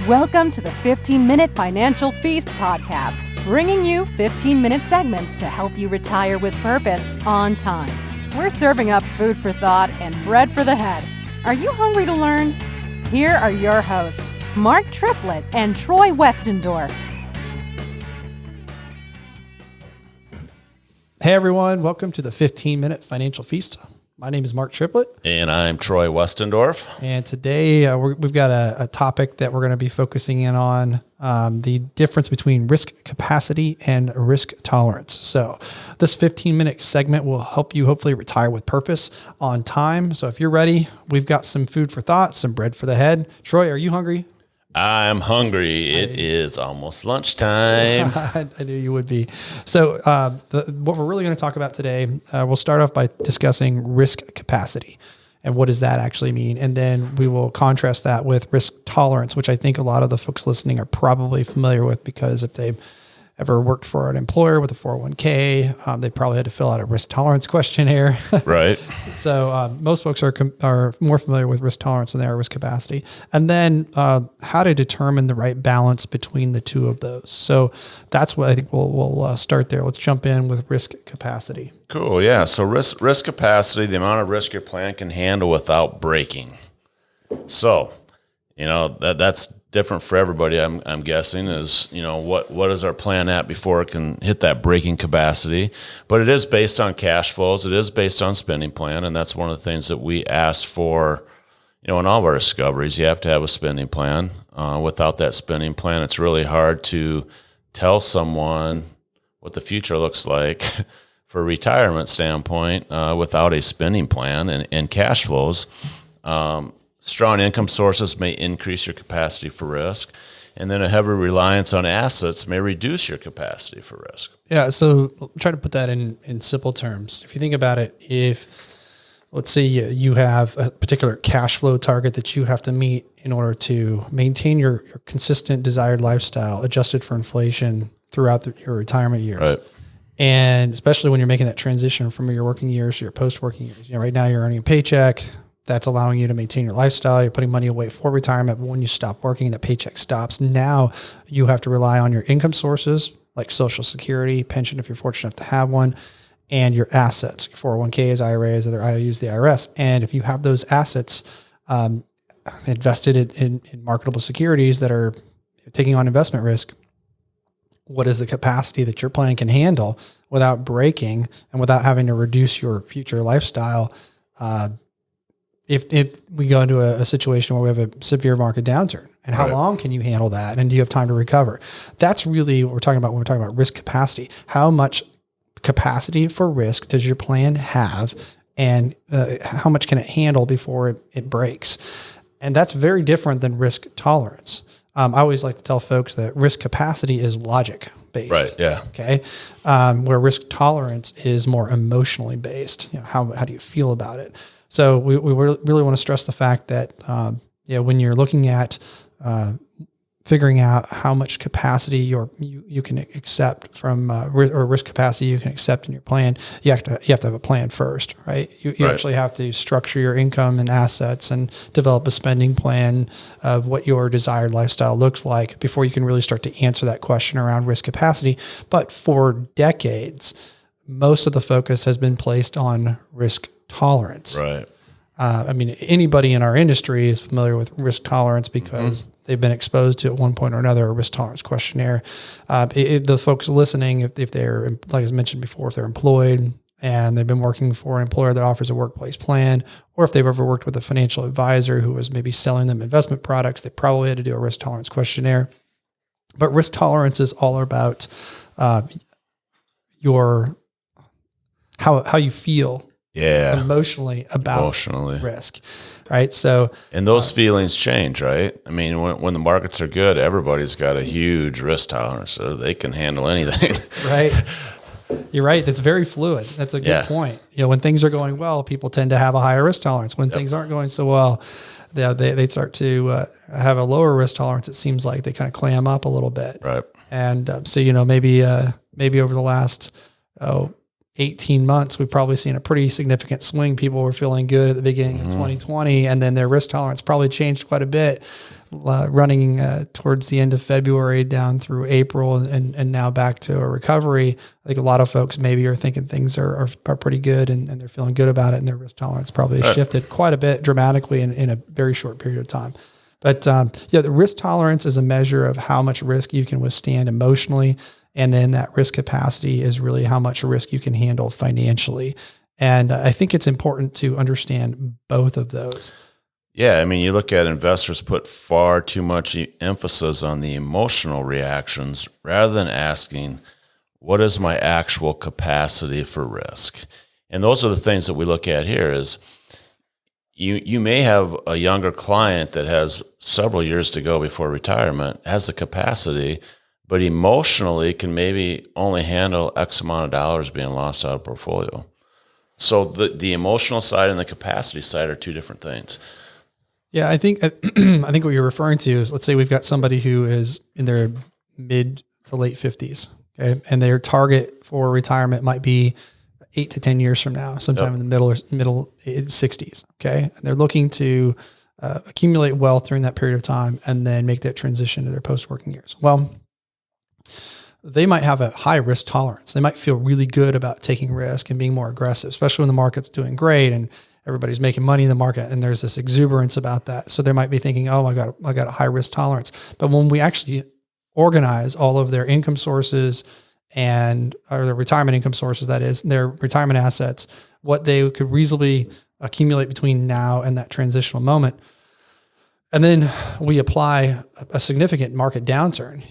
Welcome to the 15-Minute Financial Feast podcast, bringing you 15-minute segments to help you retire with purpose on time. We're serving up food for thought and bread for the head. Are you hungry to learn? Here are your hosts, Mark Triplett and Troy Westendorf. Hey everyone, welcome to the 15-Minute Financial Feast. My name is Mark Triplett. And I'm Troy Westendorf. And today we've got a topic that we're going to be focusing in on, the difference between risk capacity and risk tolerance. So this 15-minute segment will help you hopefully retire with purpose on time. So if you're ready, we've got some food for thought, some bread for the head. Troy, are you hungry? I'm hungry. It is almost lunchtime. I knew you would be. So what we're really going to talk about today, we'll start off by discussing risk capacity and what does that actually mean? And then we will contrast that with risk tolerance, which I think a lot of the folks listening are probably familiar with because if they've ever worked for an employer with a 401k, they probably had to fill out a risk tolerance questionnaire. Right. So most folks are more familiar with risk tolerance than they are risk capacity. And then how to determine the right balance between the two of those. So that's what I think we'll start there. Let's jump in with risk capacity. Cool. Yeah. So risk capacity, the amount of risk your plan can handle without breaking. So, that's different for everybody. I'm guessing is, what is our plan at before it can hit that breaking capacity, but it is based on cash flows. It is based on spending plan. And that's one of the things that we ask for, in all of our discoveries. You have to have a spending plan. Without that spending plan, it's really hard to tell someone what the future looks like for a retirement standpoint, without a spending plan and cash flows. Strong income sources may increase your capacity for risk, and then a heavy reliance on assets may reduce your capacity for risk. Yeah, so try to put that in simple terms. If you think about it, if let's say you have a particular cash flow target that you have to meet in order to maintain your consistent desired lifestyle adjusted for inflation throughout your retirement years. Right. And especially when you're making that transition from your working years to your post-working years. Right now you're earning a paycheck. That's allowing you to maintain your lifestyle. You're putting money away for retirement. But when you stop working, the paycheck stops. Now you have to rely on your income sources like Social Security, pension if you're fortunate enough to have one, and your assets, 401ks, IRAs, other IOUs, the IRS. And if you have those assets invested in marketable securities that are taking on investment risk, what is the capacity that your plan can handle without breaking and without having to reduce your future lifestyle? If we go into a situation where we have a severe market downturn, and how long can you handle that? And do you have time to recover? That's really what we're talking about when we're talking about risk capacity. How much capacity for risk does your plan have, and how much can it handle before it breaks? And that's very different than risk tolerance. I always like to tell folks that risk capacity is logic based. Right. Yeah. Okay. Where risk tolerance is more emotionally based. How do you feel about it? So we really want to stress the fact that when you're looking at figuring out how much capacity you can accept from or risk capacity you can accept in your plan, you have to have a plan first, right? You actually have to structure your income and assets and develop a spending plan of what your desired lifestyle looks like before you can really start to answer that question around risk capacity. But for decades, most of the focus has been placed on risk tolerance. Right. Anybody in our industry is familiar with risk tolerance because they've been exposed to at one point or another a risk tolerance questionnaire. The folks listening, if they're, like I mentioned before, if they're employed and they've been working for an employer that offers a workplace plan, or if they've ever worked with a financial advisor who was maybe selling them investment products, they probably had to do a risk tolerance questionnaire. But risk tolerance is all about how you feel emotionally about risk, right? So, and those feelings change, right? I mean, when the markets are good, everybody's got a huge risk tolerance, so they can handle anything. Right. You're right. That's very fluid. That's a good point. When things are going well, people tend to have a higher risk tolerance. When things aren't going so well, they start to have a lower risk tolerance. It seems like they kind of clam up a little bit. Right. And so, maybe over the last 18 months, we've probably seen a pretty significant swing. People were feeling good at the beginning of 2020, and then their risk tolerance probably changed quite a bit running towards the end of February down through April and now back to a recovery, I think a lot of folks maybe are thinking things are pretty good and they're feeling good about it, and their risk tolerance probably has shifted quite a bit dramatically in a very short period of time. But the risk tolerance is a measure of how much risk you can withstand emotionally. And then that risk capacity is really how much risk you can handle financially. And I think it's important to understand both of those. Yeah, I mean, you look at investors put far too much emphasis on the emotional reactions rather than asking, what is my actual capacity for risk? And those are the things that we look at here is you may have a younger client that has several years to go before retirement, has the capacity, but emotionally can maybe only handle X amount of dollars being lost out of portfolio. So the emotional side and the capacity side are two different things. Yeah, I think what you're referring to is, let's say we've got somebody who is in their mid to late 50s, okay, and their target for retirement might be 8 to 10 years from now, sometime in the middle 60s, okay, and they're looking to accumulate wealth during that period of time and then make that transition to their post-working years. Well, they might have a high risk tolerance. They might feel really good about taking risk and being more aggressive, especially when the market's doing great and everybody's making money in the market and there's this exuberance about that. So they might be thinking, oh, I got a high risk tolerance. But when we actually organize all of their income sources or their retirement income sources, that is, their retirement assets, what they could reasonably accumulate between now and that transitional moment, and then we apply a significant market downturn.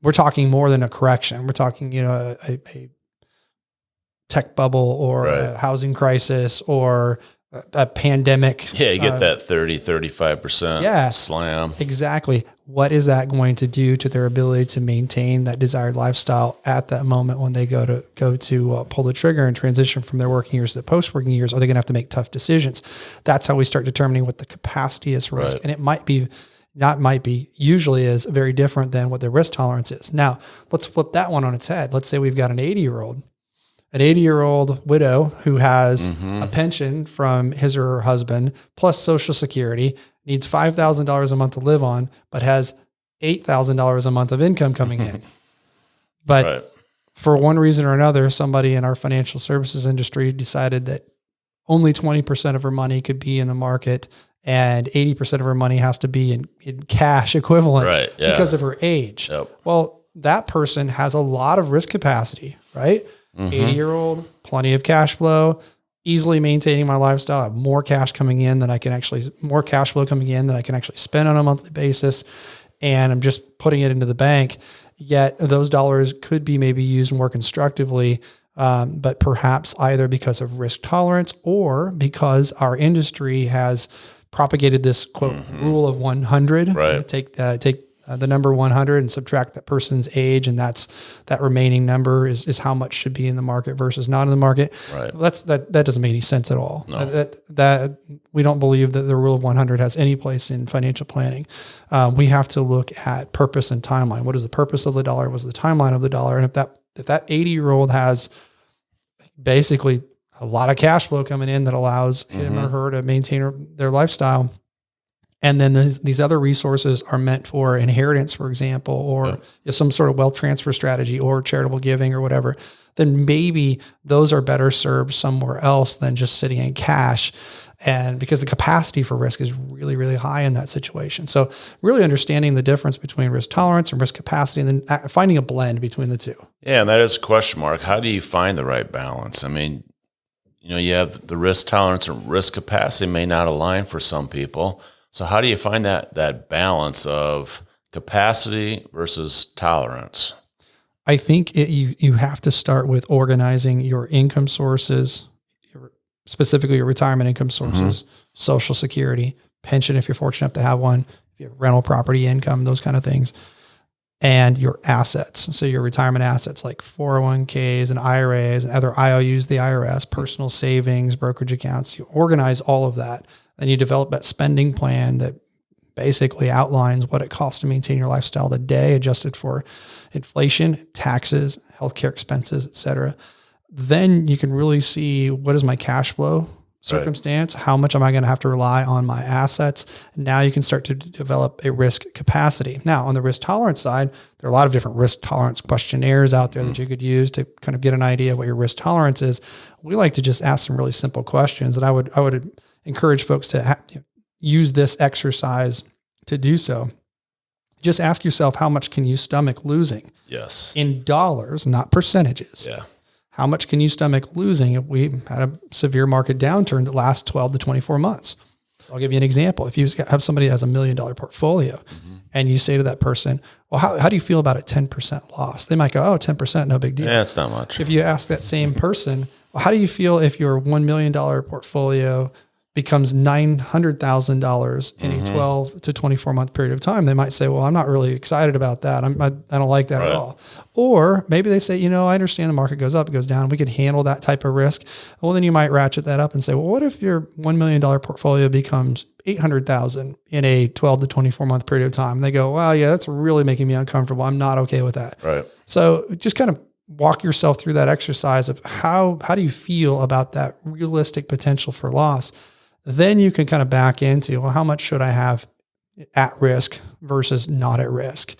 We're talking more than a correction. We're talking, a tech bubble or a housing crisis or a pandemic. Yeah, you get that 30-35% slam. Exactly. What is that going to do to their ability to maintain that desired lifestyle at that moment when they go to pull the trigger and transition from their working years to the post-working years? Are they going to have to make tough decisions? That's how we start determining what the capacity is for risk. And it usually is very different than what their risk tolerance is. Now, let's flip that one on its head. Let's say we've got an 80-year-old widow who has a pension from his or her husband plus Social Security, needs $5,000 a month to live on, but has $8,000 a month of income coming in. But for one reason or another, somebody in our financial services industry decided that only 20% of her money could be in the market and 80% of her money has to be in cash equivalents because of her age. Well, that person has a lot of risk capacity, right? 80-year-old, plenty of cash flow, easily maintaining my lifestyle. I have more cash flow coming in than I can actually spend on a monthly basis. And I'm just putting it into the bank. Yet those dollars could be maybe used more constructively, but perhaps either because of risk tolerance or because our industry has propagated this quote rule of 100. Right. Take the number 100 and subtract that person's age, and that remaining number is how much should be in the market versus not in the market. Right. That doesn't make any sense at all. No. That we don't believe that the rule of 100 has any place in financial planning. We have to look at purpose and timeline. What is the purpose of the dollar? What's the timeline of the dollar? And if that 80-year-old has basically a lot of cash flow coming in that allows him or her to maintain their lifestyle, and then these other resources are meant for inheritance, for example, or some sort of wealth transfer strategy or charitable giving or whatever, then maybe those are better served somewhere else than just sitting in cash. And because the capacity for risk is really, really high in that situation. So really understanding the difference between risk tolerance and risk capacity, and then finding a blend between the two. Yeah, and that is a question mark. How do you find the right balance? I mean, you have the risk tolerance and risk capacity may not align for some people. So how do you find that balance of capacity versus tolerance? I think you have to start with organizing your income sources, specifically your retirement income sources, Social Security, pension if you're fortunate enough to have one, if you have rental property income, those kind of things, and your assets. So your retirement assets like 401ks and IRAs and other IOUs, the IRS, personal savings, brokerage accounts. You organize all of that. Then you develop that spending plan that basically outlines what it costs to maintain your lifestyle today, adjusted for inflation, taxes, healthcare expenses, et cetera. Then you can really see, what is my cash flow circumstance. How much am I going to have to rely on my assets? Now you can start to develop a risk capacity. Now, on the risk tolerance side, there are a lot of different risk tolerance questionnaires out there that you could use to kind of get an idea of what your risk tolerance is. We like to just ask some really simple questions, and I would encourage folks to use this exercise to do so. Just ask yourself, how much can you stomach losing? Yes. In dollars, not percentages. Yeah. How much can you stomach losing if we had a severe market downturn that lasts 12 to 24 months? So I'll give you an example. If you have somebody that has $1 million portfolio and you say to that person, well, how do you feel about a 10% loss? They might go, oh, 10%, no big deal. Yeah, it's not much. If you ask that same person, well, how do you feel if your $1 million portfolio becomes $900,000 in a 12 to 24 month period of time? They might say, well, I'm not really excited about that. I don't like that at all. Or maybe they say, I understand the market goes up, it goes down. We could handle that type of risk. Well, then you might ratchet that up and say, well, what if your $1 million portfolio becomes $800,000 in a 12 to 24 month period of time? And they go, well, yeah, that's really making me uncomfortable. I'm not okay with that. Right. So just kind of walk yourself through that exercise of how do you feel about that realistic potential for loss? Then you can kind of back into, well, how much should I have at risk versus not at risk?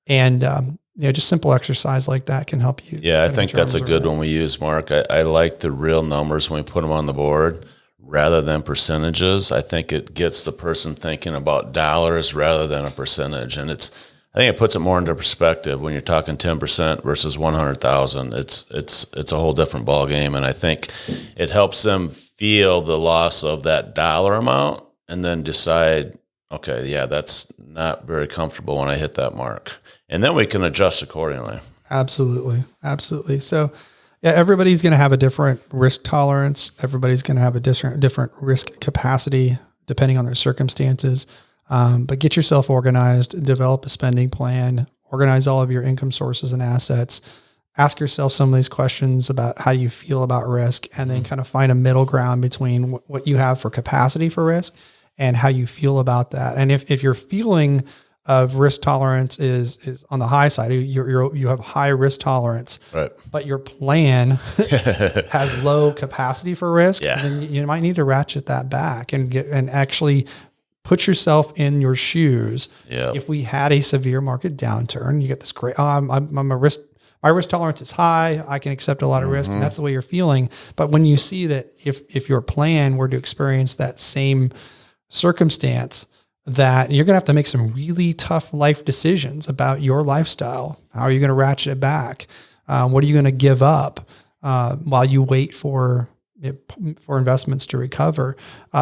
And, just simple exercise like that can help you. Yeah, I think that's a good one we use, Mark. I like the real numbers when we put them on the board rather than percentages. I think it gets the person thinking about dollars rather than a percentage. And I think it puts it more into perspective when you're talking 10% versus 100,000. It's a whole different ball game. And I think it helps them feel the loss of that dollar amount and then decide, okay, yeah, that's not very comfortable when I hit that mark. And then we can adjust accordingly. Absolutely. Absolutely. So yeah, everybody's going to have a different risk tolerance. Everybody's going to have a different risk capacity depending on their circumstances. But get yourself organized, develop a spending plan, organize all of your income sources and assets. Ask yourself some of these questions about how you feel about risk, and then kind of find a middle ground between what you have for capacity for risk and how you feel about that. And if your feeling of risk tolerance is on the high side, you have high risk tolerance, right, but your plan has low capacity for risk, then you might need to ratchet that back and actually put yourself in your shoes. Yeah. If we had a severe market downturn, you get this great, my risk tolerance is high, I can accept a lot of risk, and that's the way you're feeling. But when you see that if your plan were to experience that same circumstance, that you're going to have to make some really tough life decisions about your lifestyle. How are you going to ratchet it back? What are you going to give up while you wait for investments to recover?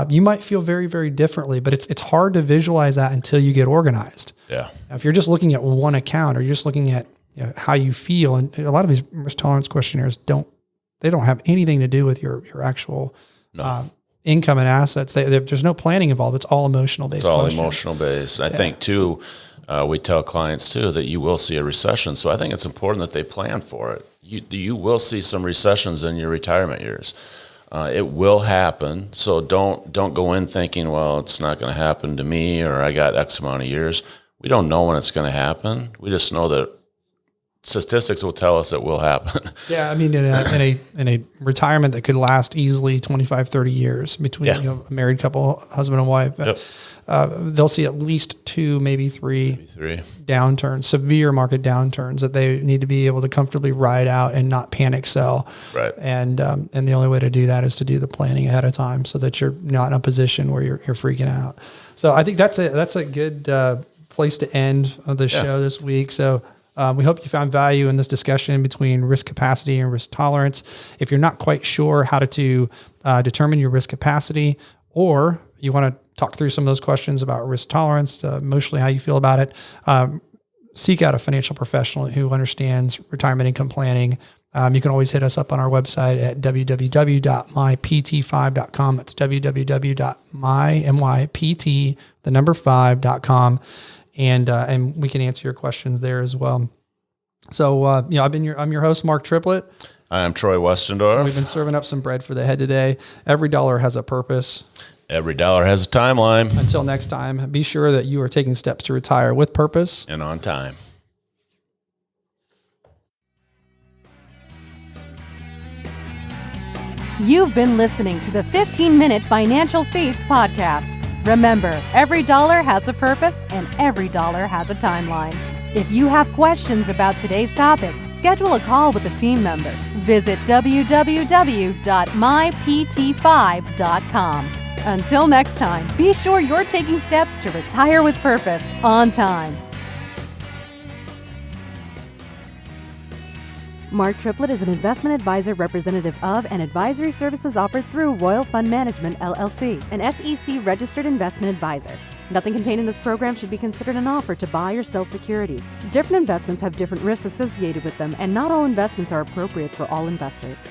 You might feel very, very differently, but it's hard to visualize that until you get organized. Yeah. Now, if you're just looking at one account, or you're just looking at how you feel, and a lot of these risk tolerance questionnaires don't have anything to do with your actual income and assets. There's no planning involved. It's all emotional based. It's all emotional based. I think too, we tell clients too that you will see a recession. So I think it's important that they plan for it. You will see some recessions in your retirement years. It will happen. So don't go in thinking, well, it's not going to happen to me, or I got X amount of years. We don't know when it's going to happen. We just know that statistics will tell us it will happen. Yeah. I mean, in a retirement that could last easily 25, 30 years between a married couple, husband and wife, they'll see at least two, maybe three downturns, severe market downturns that they need to be able to comfortably ride out and not panic sell. Right. And the only way to do that is to do the planning ahead of time so that you're not in a position where you're freaking out. So I think that's a good place to end the show this week. So we hope you found value in this discussion between risk capacity and risk tolerance. If you're not quite sure how to determine your risk capacity, or you want to talk through some of those questions about risk tolerance, emotionally how you feel about it, seek out a financial professional who understands retirement income planning. You can always hit us up on our website at www.mypt5.com. That's www.mypt5.com. And we can answer your questions there as well. So, I'm your host, Mark Triplett. I'm Troy Westendorf. We've been serving up some bread for the head today. Every dollar has a purpose. Every dollar has a timeline. Until next time, be sure that you are taking steps to retire with purpose and on time. You've been listening to the 15-Minute Financial Feast podcast. Remember, every dollar has a purpose and every dollar has a timeline. If you have questions about today's topic, schedule a call with a team member. Visit www.mypt5.com. Until next time, be sure you're taking steps to retire with purpose on time. Mark Triplett is an investment advisor representative of and advisory services offered through Royal Fund Management, LLC, an SEC-registered investment advisor. Nothing contained in this program should be considered an offer to buy or sell securities. Different investments have different risks associated with them, and not all investments are appropriate for all investors.